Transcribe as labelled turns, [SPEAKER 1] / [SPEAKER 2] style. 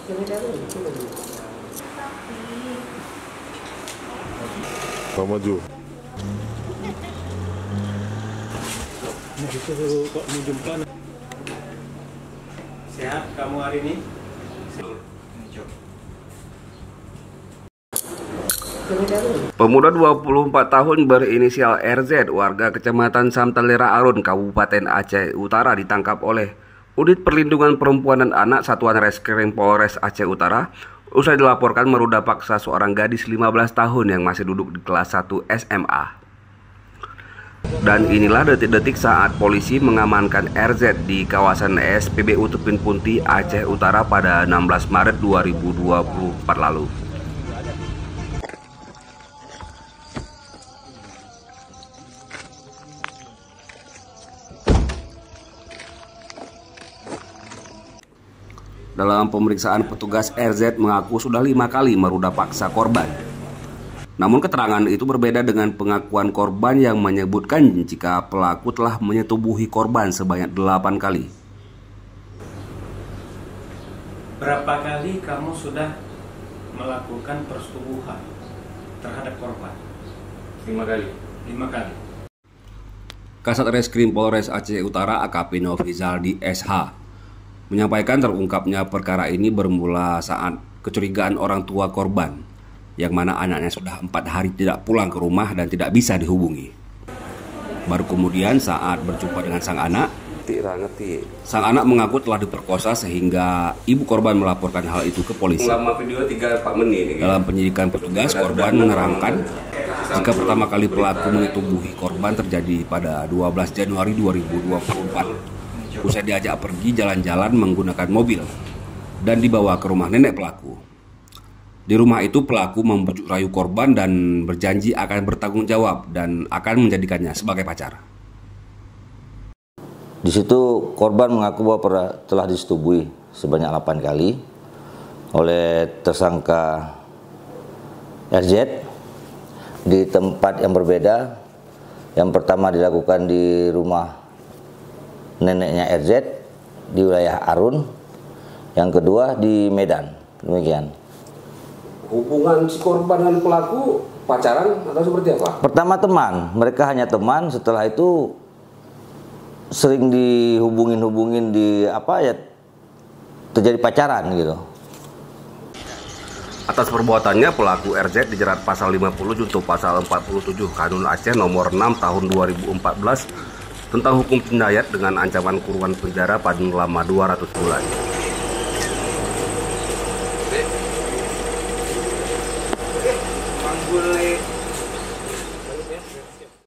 [SPEAKER 1] Pak maju.
[SPEAKER 2] Kok menjumpa? Sehat kamu hari ini?
[SPEAKER 3] Pemuda 24 tahun berinisial RZ warga Kecamatan Samtalera Arun, Kabupaten Aceh Utara ditangkap oleh Unit Perlindungan Perempuan dan Anak Satuan Reskrim Polres Aceh Utara usai dilaporkan meruda paksa seorang gadis 15 tahun yang masih duduk di kelas 1 SMA. Dan inilah detik-detik saat polisi mengamankan RZ di kawasan SPBU Tepin Punti, Aceh Utara pada 16 Maret 2024 lalu. Dalam pemeriksaan, petugas RZ mengaku sudah 5 kali meruda paksa korban. Namun keterangan itu berbeda dengan pengakuan korban yang menyebutkan jika pelaku telah menyetubuhi korban sebanyak 8 kali.
[SPEAKER 2] Berapa kali kamu sudah melakukan persetubuhan terhadap korban?
[SPEAKER 4] 5 kali.
[SPEAKER 2] 5 kali.
[SPEAKER 3] Kasat Reskrim Polres Aceh Utara AKP Nofrizaldi SH menyampaikan terungkapnya perkara ini bermula saat kecurigaan orang tua korban, yang mana anaknya sudah 4 hari tidak pulang ke rumah dan tidak bisa dihubungi. Baru kemudian saat berjumpa dengan sang anak mengaku telah diperkosa sehingga ibu korban melaporkan hal itu ke polisi. Dalam penyidikan petugas, korban menerangkan jika pertama kali pelaku menyetubuhi korban terjadi pada 12 Januari 2024. Usai diajak pergi jalan-jalan menggunakan mobil dan dibawa ke rumah nenek pelaku. Di rumah itu pelaku membujuk rayu korban dan berjanji akan bertanggung jawab dan akan menjadikannya sebagai pacar.
[SPEAKER 5] Di situ korban mengaku bahwa telah disetubuhi sebanyak 8 kali oleh tersangka RZ di tempat yang berbeda. Yang pertama dilakukan di rumah neneknya RZ di wilayah Arun, yang kedua di Medan. Demikian.
[SPEAKER 3] Hubungan si korban dan pelaku pacaran atau seperti apa?
[SPEAKER 5] Pertama teman, mereka hanya teman. Setelah itu sering dihubungin di terjadi pacaran gitu.
[SPEAKER 3] Atas perbuatannya pelaku RZ dijerat pasal 50 junto pasal 47 Kanun Aceh nomor 6 tahun 2014 tentang hukum cendayat dengan ancaman kurungan penjara paling lama 200 bulan.
[SPEAKER 4] Manggul